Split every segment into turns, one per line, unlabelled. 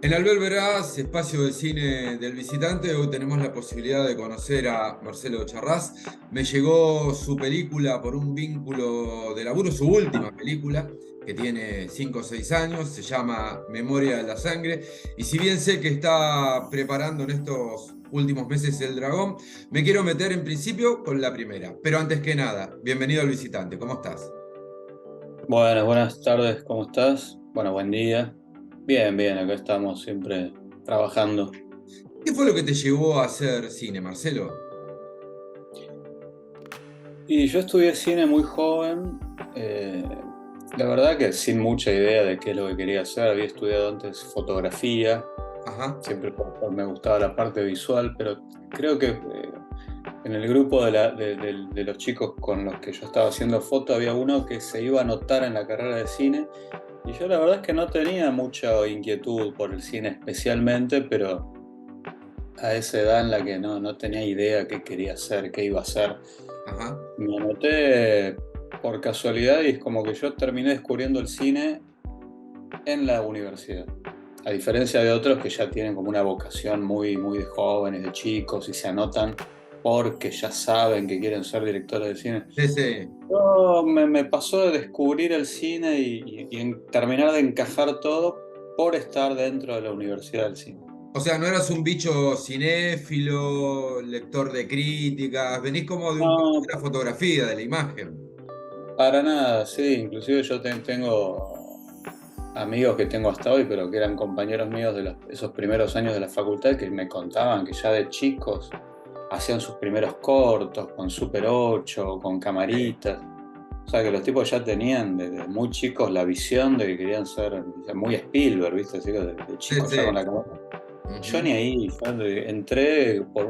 En Albert Veraz, espacio de cine del visitante, hoy tenemos la posibilidad de conocer a Marcelo Charras. Me llegó su película por un vínculo de laburo, su última película, que tiene 5 o 6 años, se llama Memoria de la Sangre. Y si bien sé que está preparando en estos últimos meses El Dragón, me quiero meter en principio con la primera. Pero antes que nada, bienvenido al visitante, ¿cómo estás?
Bueno, buenas tardes, ¿cómo estás? Bueno, buen día. Bien, bien, acá estamos siempre trabajando.
¿Qué fue lo que te llevó a hacer cine, Marcelo?
Y yo estudié cine muy joven, eh, la verdad que sin mucha idea de qué es lo que quería hacer. Había estudiado antes fotografía,
Ajá.
siempre me gustaba la parte visual, pero creo que en el grupo de los chicos con los que yo estaba haciendo foto había uno que se iba a anotar en la carrera de cine. Y yo la verdad es que no tenía mucha inquietud por el cine especialmente, pero a esa edad en la que no tenía idea qué quería hacer, qué iba a hacer,
Ajá.
me anoté por casualidad y es como que yo terminé descubriendo el cine en la universidad. A diferencia de otros que ya tienen como una vocación muy, muy de jóvenes, de chicos y se anotan porque ya saben que quieren ser directores de cine.
Ese.
Me pasó de descubrir el cine y terminar de encajar todo por estar dentro de la Universidad del Cine.
O sea, no eras un bicho cinéfilo, lector de críticas, venís como de un mundo
No,
de la fotografía, de la imagen.
para nada, sí. Inclusive yo tengo amigos que tengo hasta hoy, pero que eran compañeros míos de esos primeros años de la facultad que me contaban que ya de chicos hacían sus primeros cortos con Super 8, con
Sí,
camaritas. O sea, que los tipos ya tenían desde muy chicos la visión de que querían ser muy Spielberg, ¿viste? Así que de
sí,
chicos ya con
sí.
la cámara. Yo
Ujú.
ni ahí, entré por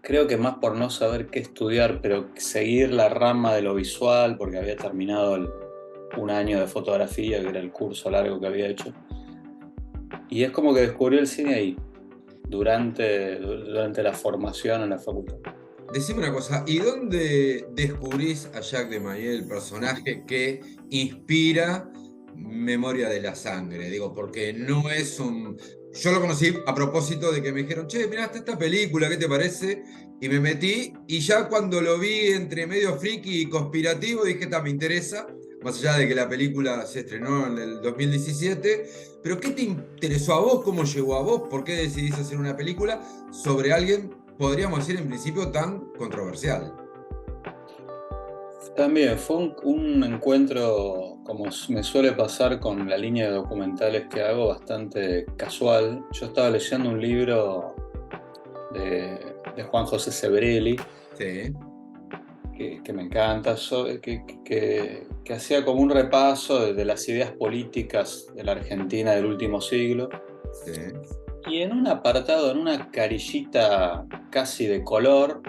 creo que más por no saber qué estudiar, pero seguir la rama de lo visual, porque había terminado un año de fotografía, que era el curso largo que había hecho. Y es como que descubrí el cine ahí, durante la formación en la facultad.
Decime una cosa, ¿y dónde descubrís a Jacques Desmarais, el personaje que inspira Memoria de la Sangre? Digo, porque no es un... Yo lo conocí a propósito de que me dijeron, che, mirá, está esta película, ¿qué te parece? Y me metí, y ya cuando lo vi entre medio friki y conspirativo, dije, está, me interesa, más allá de que la película se estrenó en el 2017, pero ¿qué te interesó a vos? ¿Cómo llegó a vos? ¿Por qué decidís hacer una película sobre alguien, podríamos decir en principio, tan controversial?
También fue un encuentro, como me suele pasar con la línea de documentales que hago, bastante casual. Yo estaba leyendo un libro de Juan José Sebrelli,
Sí,
que me encanta, que hacía como un repaso de las ideas políticas de la Argentina del último siglo.
sí.
Y en un apartado, en una carillita casi de color,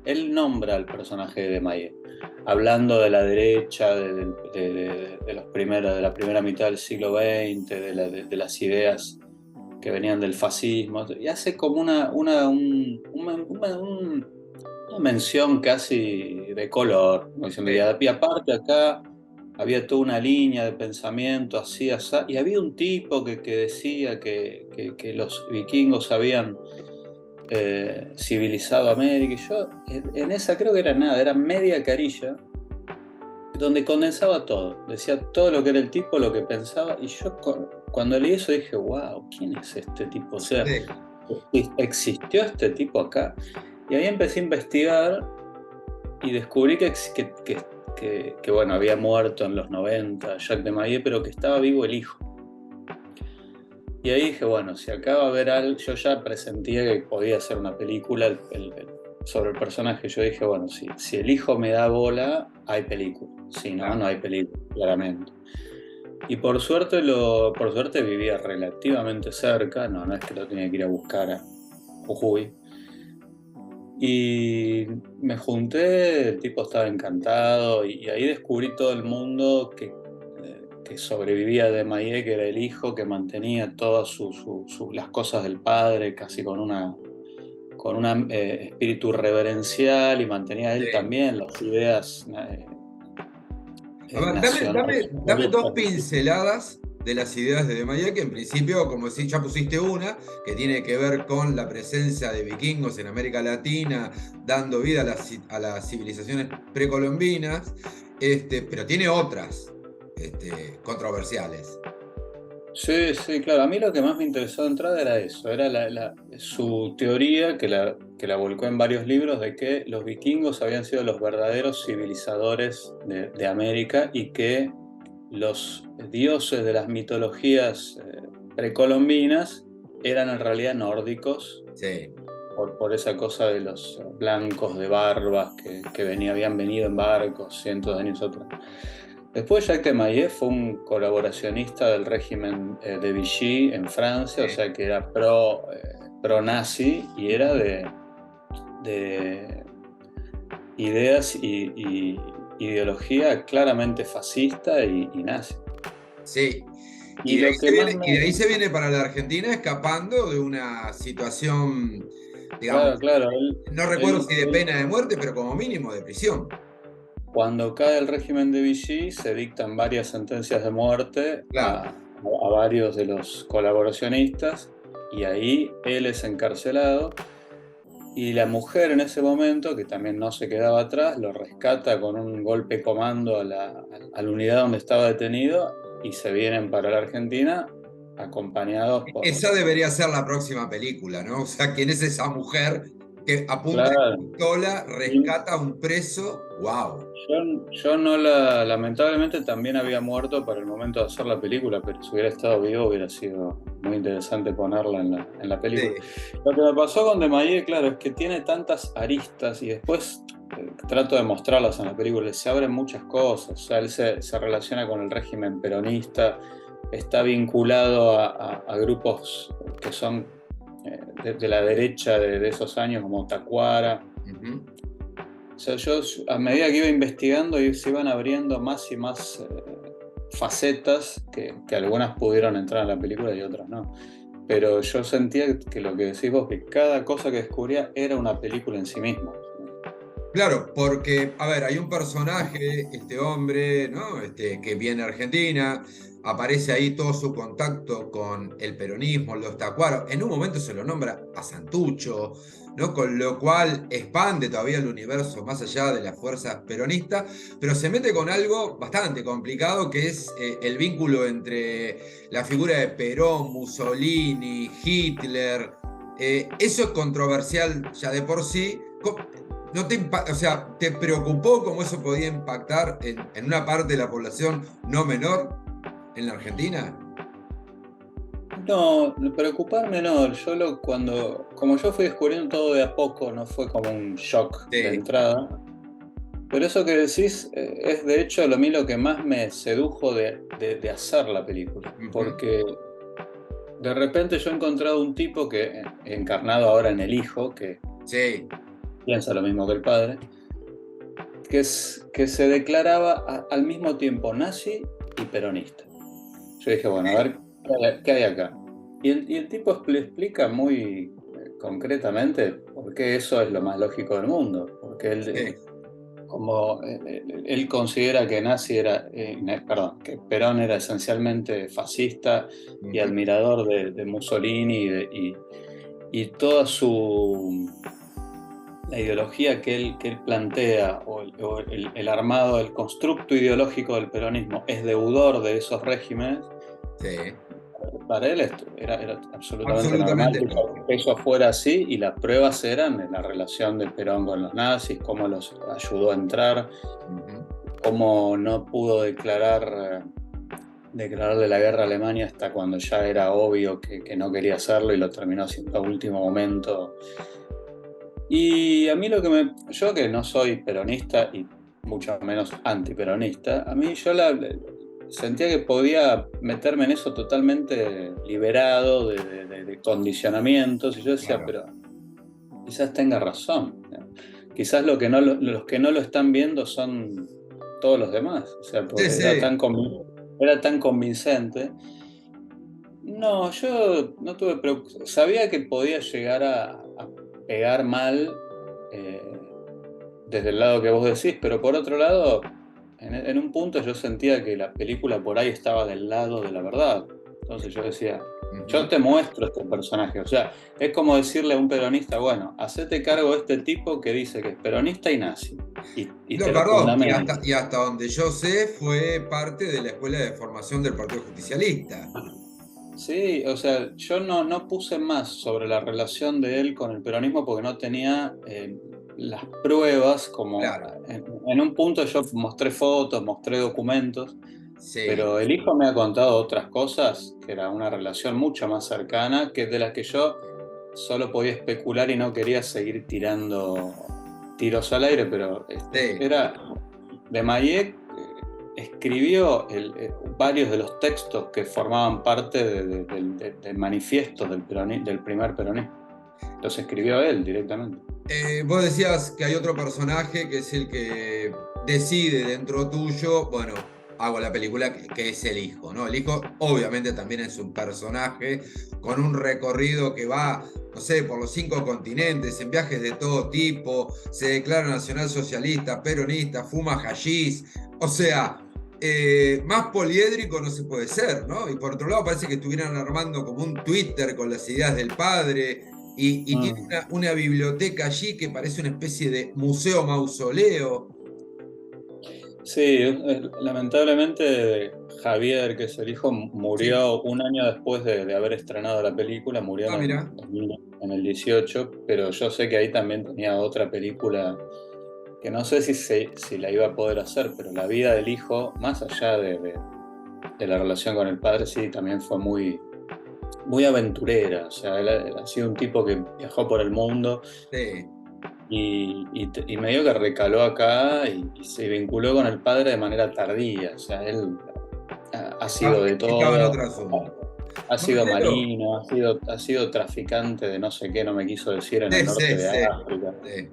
él nombra al personaje de Maillet, hablando de la derecha, de los primeros, de la primera mitad del siglo XX, de las ideas que venían del fascismo, y hace como una mención casi de color, como diciendo,
Sí.
y aparte acá había toda una línea de pensamiento así, así, y había un tipo que decía que los vikingos habían civilizado América, y yo en esa creo que era nada, era media carilla, donde condensaba todo, decía todo lo que era el tipo, lo que pensaba, y yo cuando leí eso dije, wow, ¿quién es este tipo? O sea,
Sí.
¿existió este tipo acá? Y ahí empecé a investigar y descubrí bueno, había muerto en los 90 Jacques Desmarais, pero que estaba vivo el hijo. Y ahí dije, bueno, si acá va a haber algo, yo ya presentía que podía hacer una película sobre el personaje. Yo dije, bueno, si el hijo me da bola, hay película. Si no,
Claro.
no hay película, claramente. Y por suerte vivía relativamente cerca, no es que lo tenía que ir a buscar a Jujuy. Y me junté, el tipo estaba encantado y ahí descubrí todo el mundo que sobrevivía de Maillet, que era el hijo que mantenía todas las cosas del padre, casi con un espíritu reverencial y mantenía él
Sí.
también las ideas
A ver, dame,
nacionales
dame, dame dos
absolutas.
pinceladas de las ideas de Maillet, que en principio, como decís, ya pusiste una, que tiene que ver con la presencia de vikingos en América Latina, dando vida a las civilizaciones precolombinas, pero tiene otras controversiales.
Sí, sí, claro. A mí lo que más me interesó de entrada era eso, era su teoría que la volcó en varios libros de que los vikingos habían sido los verdaderos civilizadores de América y que los dioses de las mitologías precolombinas eran en realidad nórdicos
Sí.
por esa cosa de los blancos de barbas que habían venido en barcos cientos de años atrás. Después Jacques de Maillet fue un colaboracionista del régimen de Vichy en Francia, o
Sí.
sea que era pro nazi y era de ideas y ideología claramente fascista y nazi.
Sí.
Y lo que más
Y de ahí
me...
se viene para la Argentina escapando de una situación, digamos,
Claro, claro,
no recuerdo si de pena de muerte, pero como mínimo de prisión.
cuando cae el régimen de Vichy se dictan varias sentencias de muerte
Claro.
a varios de los colaboracionistas y ahí él es encarcelado y la mujer en ese momento, que también no se quedaba atrás, lo rescata con un golpe comando a la unidad donde estaba detenido y se vienen para la Argentina acompañados
Esa debería ser la próxima película, ¿no? O sea, ¿quién es esa mujer que a punta de
Claro.
pistola
Y
rescata a un preso? ¡Wow!
yo no la, lamentablemente también había muerto para el momento de hacer la película, pero si hubiera estado vivo hubiera sido muy interesante ponerla en la película.
Sí.
Lo que me pasó con Desmayé, claro, es que tiene tantas aristas y después trato de mostrarlas en la película, se abren muchas cosas, o sea, él se relaciona con el régimen peronista, está vinculado a grupos que son de la derecha de esos años, como Tacuara.
Ujú.
O sea, yo a medida que iba investigando se iban abriendo más y más facetas que algunas pudieron entrar en la película y otras no. Pero yo sentía que lo que decís vos, que cada cosa que descubría era una película en sí misma.
Claro, porque, a ver, hay un personaje, este hombre, ¿no? Que viene a Argentina, aparece ahí todo su contacto con el peronismo, los tacuaros, en un momento se lo nombra a Santucho, ¿no? Con lo cual expande todavía el universo más allá de las fuerzas peronistas, pero se mete con algo bastante complicado, que es el vínculo entre la figura de Perón, Mussolini, Hitler. Eso es controversial ya de por sí. ¿No o sea, te preocupó cómo eso podía impactar en una parte de la población no menor en la Argentina?
No, preocuparme no. Como yo fui descubriendo todo de a poco, no fue como un shock de
Sí.
entrada. Pero eso que decís es de hecho a mí lo que más me sedujo de hacer la película.
Ujú.
Porque de repente yo he encontrado un tipo encarnado ahora en el hijo, que
Sí.
piensa lo mismo que el padre, que se declaraba al mismo tiempo nazi y peronista. Yo dije, bueno, a ver, ¿qué hay acá? Y el tipo explica muy concretamente por qué eso es lo más lógico del mundo. Porque
Sí.
él considera que perdón, que Perón era esencialmente fascista y
Ujú.
admirador de Mussolini y toda la ideología que él plantea o el armado, el constructo ideológico del peronismo es deudor de esos regímenes.
Sí.
Para él esto era absolutamente normal
Absolutamente lógico.
que eso fuera así y las pruebas eran en la relación de Perón con los nazis, cómo los ayudó a entrar,
Ujú.
cómo no pudo declararle la guerra a Alemania hasta cuando ya era obvio que no quería hacerlo y lo terminó haciendo a último momento. Y a mí yo que no soy peronista y mucho menos antiperonista, a mí sentía que podía meterme en eso totalmente liberado de condicionamientos y yo decía,
Claro.
pero quizás tenga razón. ¿No? Quizás los que no lo están viendo son todos los demás, o sea,
Sí,
porque
sí.
era tan convincente. No, yo no tuve sabía que podía llegar a pegar mal eh, desde el lado que vos decís, pero por otro lado, en un punto yo sentía que la película por ahí estaba del lado de la verdad. Entonces yo decía, yo
Ujú.
te muestro este personaje. O sea, es como decirle a un peronista, bueno, hacete cargo de este tipo que dice que es peronista y nazi. Y
No,
te lo
perdón,
fundamento.
y hasta donde yo sé, fue parte de la escuela de formación del Partido Justicialista.
Sí, o sea, yo no puse más sobre la relación de él con el peronismo porque no tenía las pruebas, como
Claro,
en un punto yo mostré fotos, mostré documentos,
sí.
pero el hijo me ha contado otras cosas, que era una relación mucho más cercana, que de las que yo solo podía especular y no quería seguir tirando tiros al aire, pero
Sí.
era de Mayek. Escribió varios de los textos que formaban parte del manifiesto del primer peronismo. Los escribió él directamente.
Vos decías que hay otro personaje que es el que decide dentro tuyo, bueno, hago la película que es el hijo, ¿no? El hijo obviamente también es un personaje con un recorrido que va, no sé, por los 5 continentes, en viajes de todo tipo, se declara nacionalsocialista, peronista, fuma hachís, o sea, más poliédrico no se puede ser, ¿no? Y por otro lado parece que estuvieran armando como un Twitter con las ideas del padre y tiene
Mm.
una biblioteca allí que parece una especie de museo mausoleo.
Sí, lamentablemente Javier, que es el hijo,
Sí.
murió un año después de haber estrenado la película, murió
Ah, mira.
en el 18, pero yo sé que ahí también tenía otra película que no sé si la iba a poder hacer, pero la vida del hijo, más allá de la relación con el padre, sí, también fue muy aventurera. O sea, él ha sido un tipo que viajó por el mundo
Sí.
y medio que recaló acá y se vinculó con el padre de manera tardía. O sea, él ha sido de
Estaba en
todo.
otro asunto.
Ha sido
Marcelo.
marino, ha sido traficante de no sé qué, no me quiso decir, en el
Sí,
norte
sí,
de
sí,
África.
sí.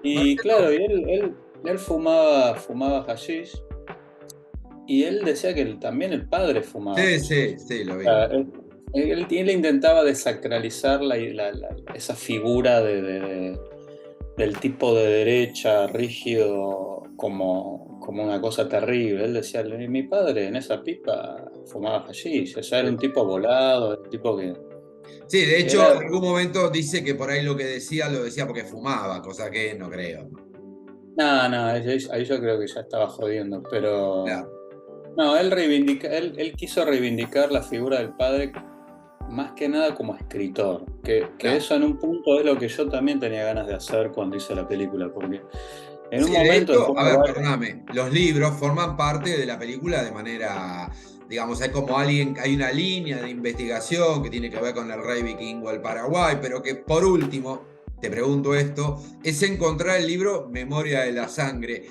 Y claro,
Marcelo.
él fumaba hashish. Y él decía que también el padre fumaba
Sí,
hashish.
sí, sí, lo
O
vi.
sea, él intentaba desacralizar esa figura del tipo de derecha rígido como una cosa terrible. Él decía, mi padre en esa pipa fumaba hashish. O sea, era un tipo volado, era un tipo
Sí, de
que
hecho,
era...
en algún momento dice que por ahí lo que decía lo decía porque fumaba, cosa que no creo.
No, no, ahí yo creo que ya estaba jodiendo, pero...
Claro,
No, él quiso reivindicar la figura del padre más que nada como escritor, que
claro.
eso en un punto es lo que yo también tenía ganas de hacer cuando hice la película, porque en un
Sí, de
momento,
hecho,
después
a
de
ver,
varios...
perdóname, los libros forman parte de la película de manera, digamos, hay como alguien, hay una línea de investigación que tiene que ver con el rey vikingo del Paraguay, pero que por último, te pregunto esto, es encontrar el libro Memoria de la Sangre.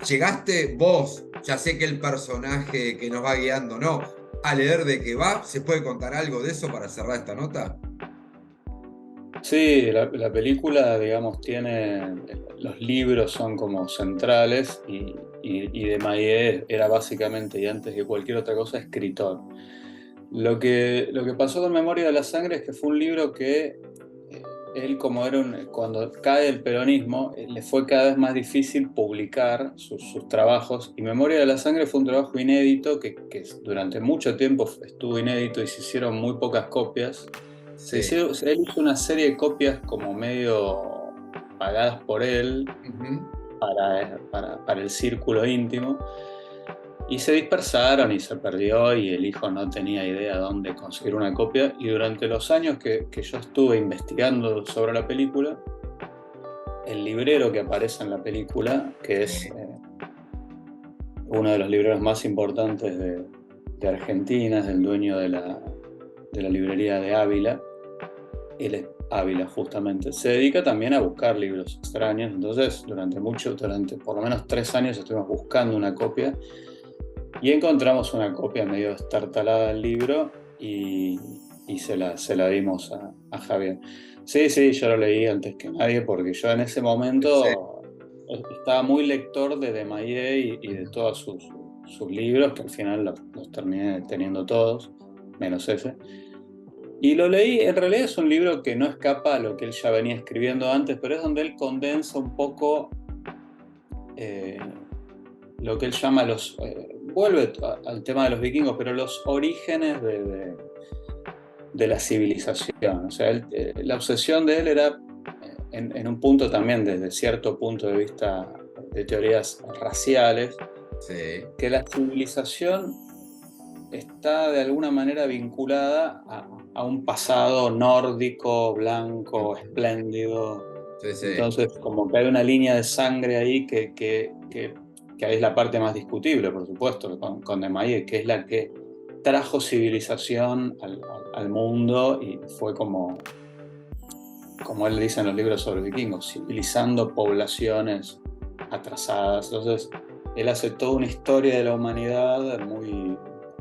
¿Llegaste vos, ya sé que el personaje que nos va guiando, no, a leer de qué va? ¿Se puede contar algo de eso para cerrar esta nota?
Sí, la película, digamos, los libros son como centrales y de Maillet era básicamente, y antes que cualquier otra cosa, escritor. Lo que pasó con Memoria de la Sangre es que fue un libro que él, como cuando cae el peronismo, le fue cada vez más difícil publicar sus trabajos, y Memoria de la Sangre fue un trabajo inédito que durante mucho tiempo estuvo inédito y se hicieron muy pocas copias.
Sí.
Él hizo una serie de copias como medio pagadas por él
Ujú.
para el círculo íntimo. Y se dispersaron y se perdió y el hijo no tenía idea dónde conseguir una copia. Y durante los años que yo estuve investigando sobre la película, el librero que aparece en la película, que es
Sí.
uno de los libreros más importantes de Argentina, es el dueño de la librería de Ávila, él es Ávila justamente, se dedica también a buscar libros extraños. Entonces durante por lo menos 3 años estuvimos buscando una copia y encontramos una copia medio destartalada del libro y se la dimos a Javier. Sí, sí, yo lo leí antes que nadie porque yo en ese
Sí.
momento estaba muy lector de Maillet y de todos sus libros, que al final los terminé teniendo todos, menos ese. Y lo leí, en realidad es un libro que no escapa a lo que él ya venía escribiendo antes, pero es donde él condensa un poco eh, lo que él llama vuelve al tema de los vikingos, pero los orígenes de la civilización. O sea, la obsesión de él era, en un punto también, desde cierto punto de vista de teorías raciales,
Sí,
que la civilización está de alguna manera vinculada a un pasado nórdico, blanco, espléndido.
sí, sí.
Entonces, como que hay una línea de sangre ahí que es la parte más discutible, por supuesto, con Desmarais, que es la que trajo civilización al mundo y fue como él dice en los libros sobre vikingos, civilizando poblaciones atrasadas. Entonces, él hace toda una historia de la humanidad muy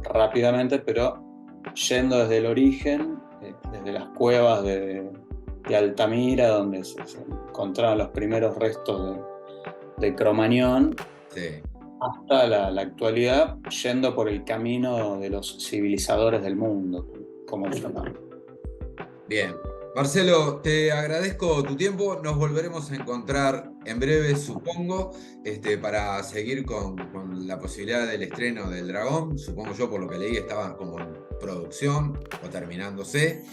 rápidamente, pero yendo desde el origen, desde las cuevas de Altamira, donde se encontraron los primeros restos de Cromañón,
Sí.
hasta la actualidad, yendo por el camino de los civilizadores del mundo, como lo llaman.
Bien. Marcelo, te agradezco tu tiempo. Nos volveremos a encontrar en breve, supongo, para seguir con la posibilidad del estreno del Dragón. Supongo yo, por lo que leí, estaba como en producción o terminándose.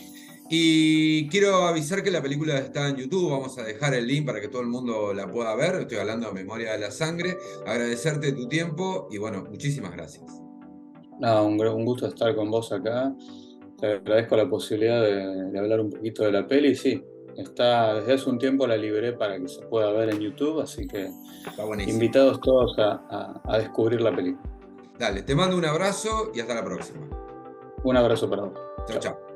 Y quiero avisar que la película está en YouTube. Vamos a dejar el link para que todo el mundo la pueda ver. Estoy hablando de Memoria de la Sangre. Agradecerte tu tiempo y bueno, muchísimas gracias.
Nada, un gusto estar con vos acá. Te agradezco la posibilidad de hablar un poquito de la peli. Sí, desde hace un tiempo la liberé para que se pueda ver en YouTube, así que
Está buenísimo.
invitados todos a descubrir la película.
Dale, te mando un abrazo y hasta la próxima.
Un abrazo para vos.
Chao,
Chao.
chao.